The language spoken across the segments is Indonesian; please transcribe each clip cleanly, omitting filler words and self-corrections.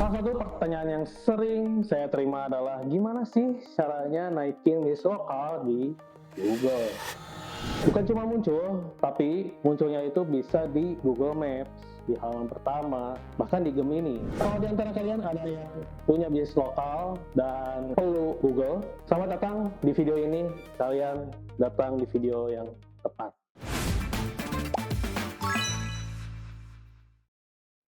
Salah satu pertanyaan yang sering saya terima adalah gimana sih caranya naikin list lokal di Google? Bukan cuma muncul, tapi munculnya itu bisa di Google Maps, di halaman pertama, bahkan di Gemini. Kalau di antara kalian ada yang punya bisnis lokal dan perlu Google, selamat datang di video ini. Kalian datang di video yang tepat.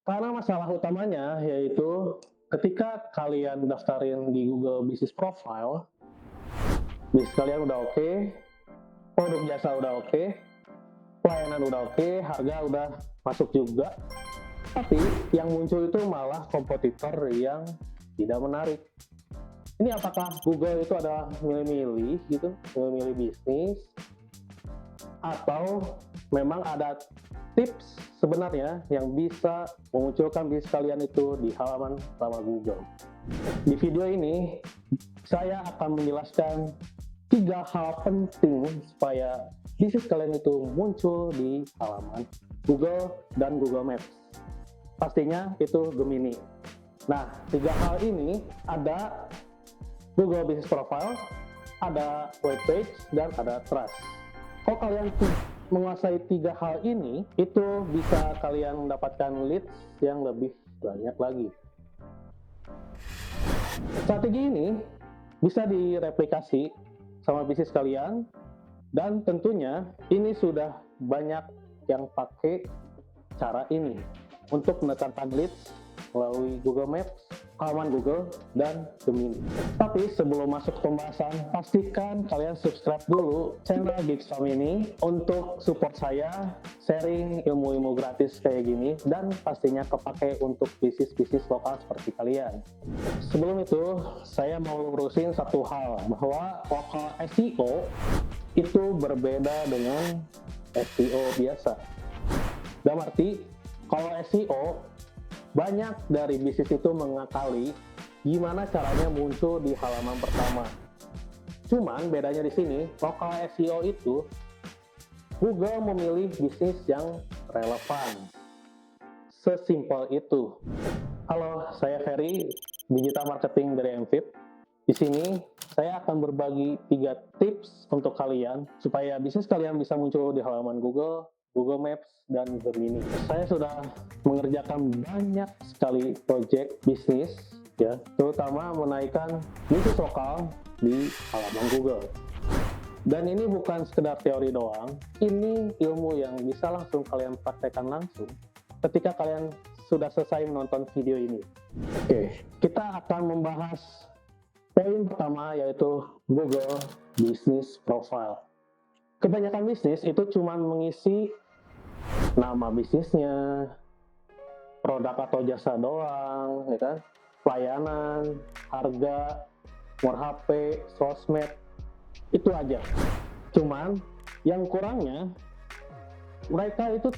Karena masalah utamanya yaitu ketika kalian daftarin di Google Business Profile, bisnis kalian udah oke, produk jasa udah oke, pelayanan udah oke, harga udah masuk juga, tapi yang muncul itu malah kompetitor yang tidak menarik. Ini apakah Google itu adalah milih-milih gitu, milih-milih bisnis, atau memang ada tips sebenarnya yang bisa memunculkan bisnis kalian itu di halaman pertama Google. Di video ini, saya akan menjelaskan 3 hal penting supaya bisnis kalian itu muncul di halaman Google dan Google Maps. Pastinya itu Gemini. Nah, 3 hal ini ada Google Business Profile, ada web page, dan ada trust. Kalau kalian menguasai 3 hal ini, itu bisa kalian mendapatkan leads yang lebih banyak lagi. Strategi ini bisa direplikasi sama bisnis kalian, dan tentunya ini sudah banyak yang pakai cara ini untuk mendatangkan leads melalui Google Maps, halaman Google, dan Gemini. Tapi sebelum masuk ke pembahasan, pastikan kalian subscribe dulu channel Geekstorm ini untuk support saya sharing ilmu-ilmu gratis kayak gini, dan pastinya kepake untuk bisnis-bisnis lokal seperti kalian. Sebelum itu, saya mau lurusin satu hal, bahwa lokal SEO itu berbeda dengan SEO biasa. Dalam arti, kalau SEO, banyak dari bisnis itu mengakali gimana caranya muncul di halaman pertama. Cuman bedanya di sini, lokal SEO itu Google memilih bisnis yang relevan. Sesimpel itu. Halo, saya Ferry, digital marketing dari MFIT. Di sini saya akan berbagi 3 tips untuk kalian supaya bisnis kalian bisa muncul di halaman Google, Google Maps, dan Gemini. Saya sudah mengerjakan banyak sekali proyek bisnis, ya, terutama menaikkan bisnis lokal di halaman Google. Dan ini bukan sekedar teori doang, ini ilmu yang bisa langsung kalian praktekkan langsung ketika kalian sudah selesai menonton video ini. Oke, kita akan membahas poin pertama, yaitu Google Business Profile. Kebanyakan bisnis itu cuma mengisi nama bisnisnya, produk atau jasa doang, ya kan? Pelayanan, harga, nomor HP, sosmed, itu aja. Cuman yang kurangnya, mereka itu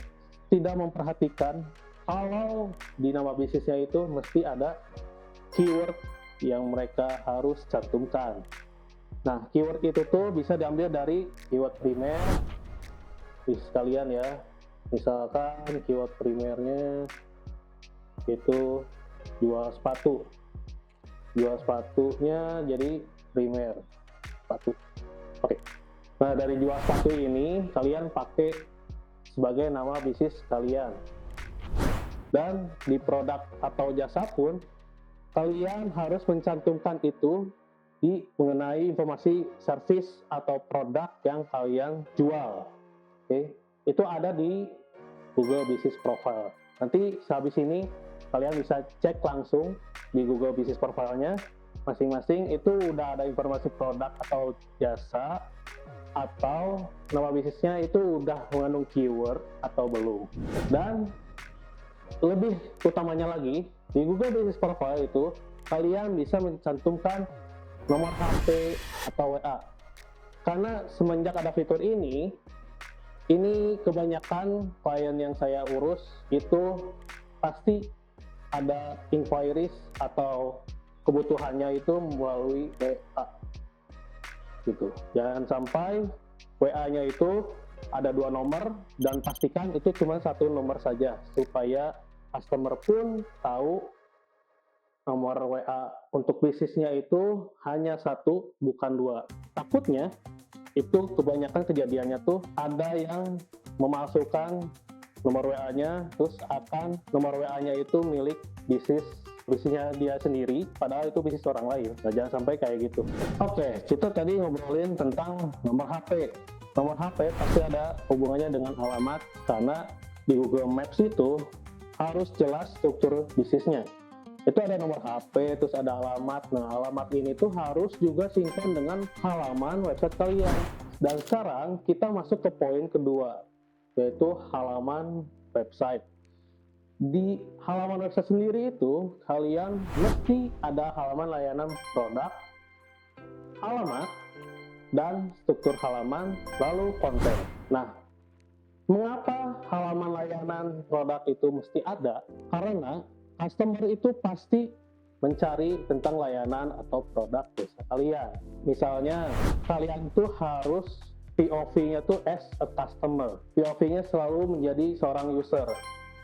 tidak memperhatikan kalau di nama bisnisnya itu mesti ada keyword yang mereka harus cantumkan. Nah, keyword itu tuh bisa diambil dari keyword primer, sekalian ya. Misalkan keyword primernya itu jual sepatu. Jual sepatunya jadi primer sepatu. Oke. Nah, dari jual sepatu ini kalian pakai sebagai nama bisnis kalian. Dan di produk atau jasa pun kalian harus mencantumkan itu di mengenai informasi service atau produk yang kalian jual. Oke, itu ada di Google Business Profile. Nanti sehabis ini kalian bisa cek langsung di Google Business Profile-nya masing-masing, itu udah ada informasi produk atau jasa, atau nama bisnisnya itu udah mengandung keyword atau belum. Dan lebih utamanya lagi, di Google Business Profile itu kalian bisa mencantumkan nomor HP atau WA. Karena semenjak ada fitur ini kebanyakan klien yang saya urus itu pasti ada inquiries atau kebutuhannya itu melalui WA gitu. Jangan sampai WA-nya itu ada 2 nomor, dan pastikan itu cuma 1 nomor saja supaya customer pun tahu nomor WA untuk bisnisnya itu hanya satu, bukan dua. Takutnya itu kebanyakan kejadiannya tuh ada yang memalsukan nomor WA-nya, terus akan nomor WA-nya itu milik bisnisnya dia sendiri, padahal itu bisnis orang lain. Nah, jangan sampai kayak gitu. Oke, kita tadi ngobrolin tentang nomor HP. Nomor HP pasti ada hubungannya dengan alamat, karena di Google Maps itu harus jelas struktur bisnisnya. Itu ada nomor HP, terus ada alamat. Nah, alamat ini tuh harus juga sinkron dengan halaman website kalian. Dan sekarang kita masuk ke poin kedua, yaitu halaman website. Di halaman website sendiri itu, kalian mesti ada halaman layanan produk, alamat, dan struktur halaman, lalu konten. Nah, mengapa halaman layanan produk itu mesti ada? Karena customer itu pasti mencari tentang layanan atau produk jasa kalian. Misalnya, kalian tuh harus POV-nya tuh as a customer. POV-nya selalu menjadi seorang user.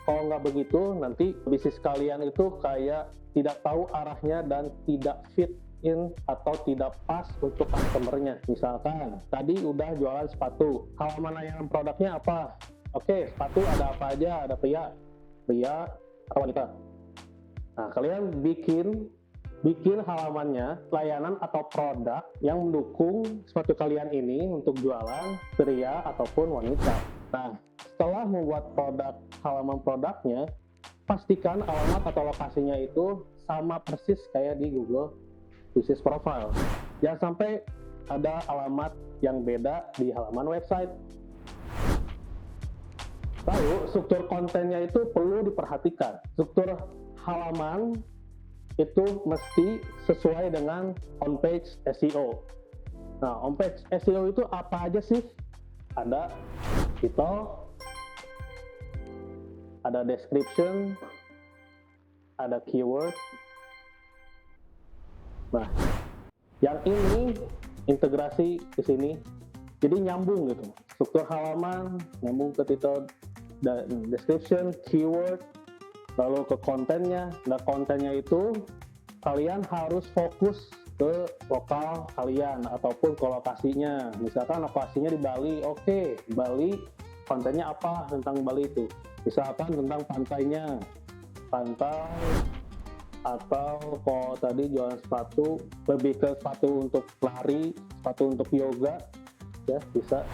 Kalau nggak begitu, nanti bisnis kalian itu kayak tidak tahu arahnya dan tidak fit in atau tidak pas untuk customernya. Misalkan tadi udah jualan sepatu, halaman layanan produknya apa? Oke, sepatu ada apa aja? Ada pria atau wanita. Nah, kalian bikin halamannya layanan atau produk yang mendukung sepatu kalian ini untuk jualan pria ataupun wanita. Nah, setelah membuat halaman produknya, pastikan alamat atau lokasinya itu sama persis kayak di Google Business Profile. Jangan sampai ada alamat yang beda di halaman website. Lalu, struktur kontennya itu perlu diperhatikan. Struktur halaman itu mesti sesuai dengan on-page SEO. Nah, on-page SEO itu apa aja sih? Ada title, ada description, ada keyword. Nah, yang ini integrasi ke sini, jadi nyambung gitu. Struktur halaman nyambung ke title dan description, keyword, lalu ke kontennya. Nah, kontennya itu kalian harus fokus ke lokal kalian ataupun ke lokasinya. Misalkan lokasinya di Bali, oke, Bali kontennya apa tentang Bali itu? Misalkan tentang pantainya, pantai, atau kalau tadi jualan sepatu, lebih ke sepatu untuk lari, sepatu untuk yoga, ya bisa.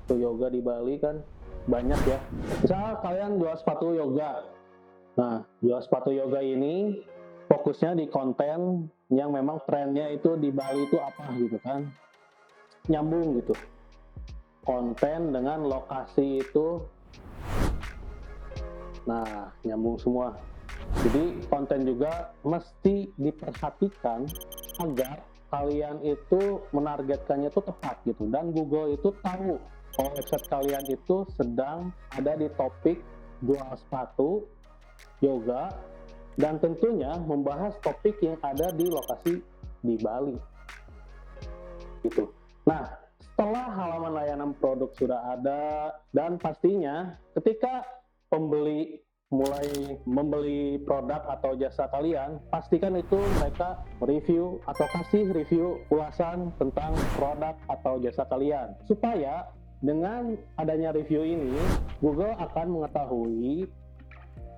Untuk yoga di Bali kan banyak ya. Misal kalian jual sepatu yoga. Nah, jual sepatu yoga ini fokusnya di konten yang memang trennya itu di Bali itu apa gitu kan. Nyambung gitu. Konten dengan lokasi itu, nah nyambung semua. Jadi konten juga mesti diperhatikan agar kalian itu menargetkannya itu tepat gitu, dan Google itu tahu kalau website kalian itu sedang ada di topik jual sepatu, yoga, dan tentunya membahas topik yang ada di lokasi di Bali gitu. Nah, setelah halaman layanan produk sudah ada, dan pastinya ketika pembeli mulai membeli produk atau jasa kalian, pastikan itu mereka review atau kasih review ulasan tentang produk atau jasa kalian. Supaya dengan adanya review ini, Google akan mengetahui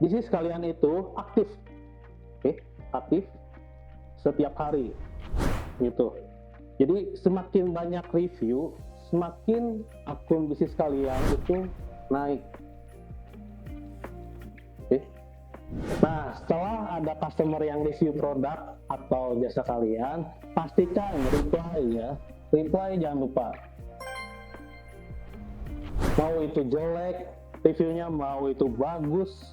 bisnis kalian itu aktif. Aktif setiap hari gitu. Jadi semakin banyak review, semakin akun bisnis kalian itu naik. Nah, setelah ada customer yang review produk atau jasa kalian, pastikan reply ya. Reply jangan lupa. Mau itu jelek, reviewnya mau itu bagus,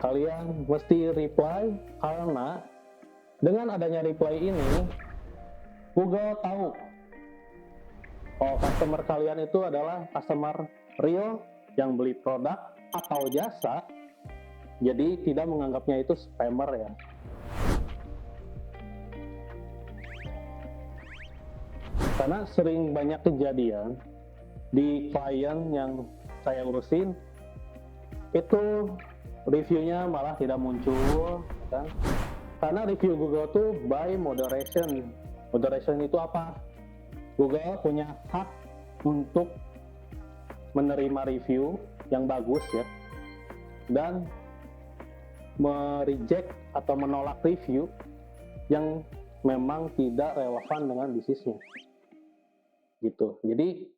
kalian mesti reply, karena dengan adanya reply ini, Google tahu kalau customer kalian itu adalah customer real yang beli produk atau jasa. Jadi tidak menganggapnya itu spammer ya. Karena sering banyak kejadian di klien yang saya urusin, itu reviewnya malah tidak muncul kan. Karena review Google tuh by moderation. Moderation itu apa? Google punya hak untuk menerima review yang bagus ya, dan mereject atau menolak review yang memang tidak relevan dengan bisnisnya gitu. Jadi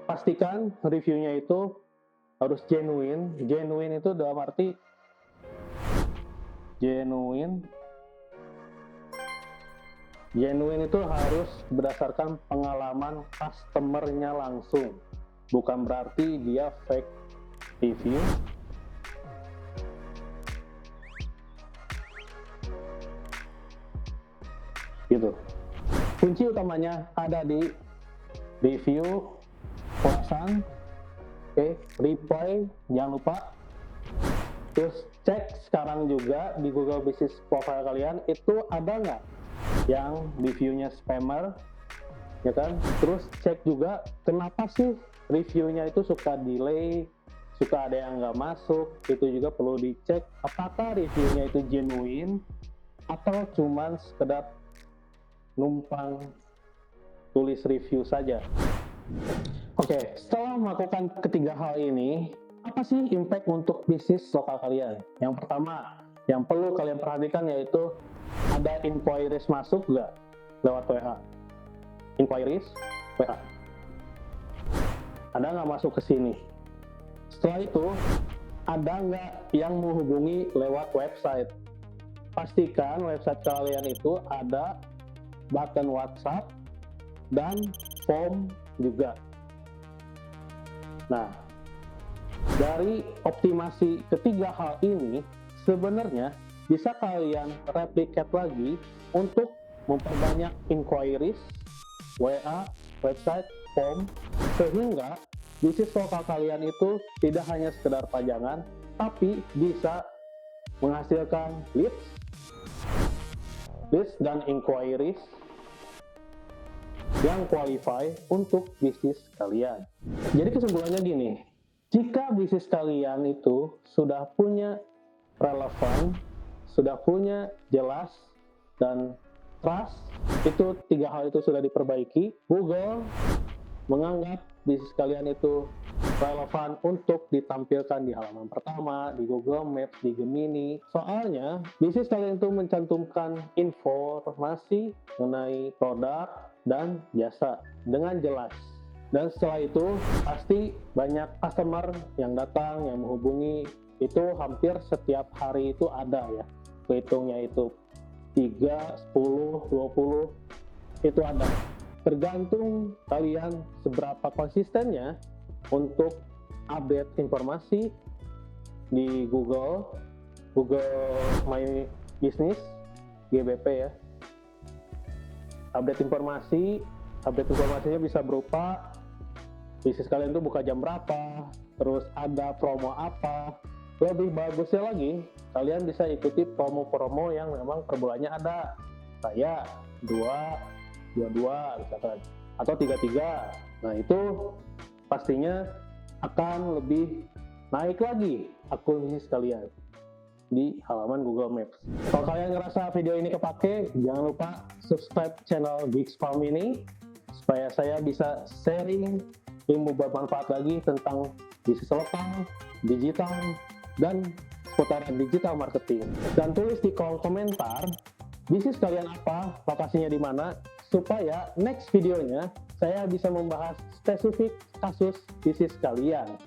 pastikan reviewnya itu harus genuine. Genuine itu dalam arti genuine itu harus berdasarkan pengalaman customernya langsung, bukan berarti dia fake review. Gitu. Kunci utamanya ada di review, pesan, reply, jangan lupa. Terus cek sekarang juga di Google Business Profile kalian itu ada nggak yang reviewnya spammer, ya kan? Terus cek juga kenapa sih reviewnya itu suka delay, suka ada yang nggak masuk. Itu juga perlu dicek apakah reviewnya itu genuine atau cuman sekedar numpang tulis review saja. Oke, setelah melakukan ketiga hal ini, apa sih impact untuk bisnis lokal kalian? Yang pertama, yang perlu kalian perhatikan yaitu ada inquiries masuk nggak lewat WA? Inquiries, WA. Ada nggak masuk ke sini? Setelah itu, ada nggak yang menghubungi lewat website? Pastikan website kalian itu ada button WhatsApp dan form juga. Nah, dari optimasi ketiga hal ini sebenarnya bisa kalian replicate lagi untuk memperbanyak inquiries, WA, website, form, sehingga bisnis lokal kalian itu tidak hanya sekedar pajangan, tapi bisa menghasilkan leads dan inquiries yang qualify untuk bisnis kalian. Jadi kesimpulannya gini, jika bisnis kalian itu sudah punya relevan, sudah punya jelas dan trust, itu tiga hal itu sudah diperbaiki, Google menganggap bisnis kalian itu relevan untuk ditampilkan di halaman pertama, di Google Maps, di Gemini. Soalnya, bisnis kalian itu mencantumkan informasi mengenai produk dan jasa dengan jelas. Dan setelah itu, pasti banyak customer yang datang, yang menghubungi. Itu hampir setiap hari itu ada ya. Hitungnya itu 3, 10, 20, itu ada. Tergantung kalian seberapa konsistennya untuk update informasi di Google My Business, GBP ya. Update informasinya bisa berupa bisnis kalian tuh buka jam berapa, terus ada promo apa. Lebih bagusnya lagi, kalian bisa ikuti promo-promo yang memang per bulannya ada. Kayak 22 misalkan, atau 33. Nah, itu pastinya akan lebih naik lagi akun bisnis kalian di halaman Google Maps. Kalau kalian ngerasa video ini kepake, jangan lupa subscribe channel Geeks Farm ini supaya saya bisa sharing ilmu bermanfaat lagi tentang bisnis lokal, digital, dan seputaran digital marketing. Dan tulis di kolom komentar bisnis kalian apa, lokasinya di mana, supaya next videonya saya bisa membahas spesifik kasus bisnis kalian.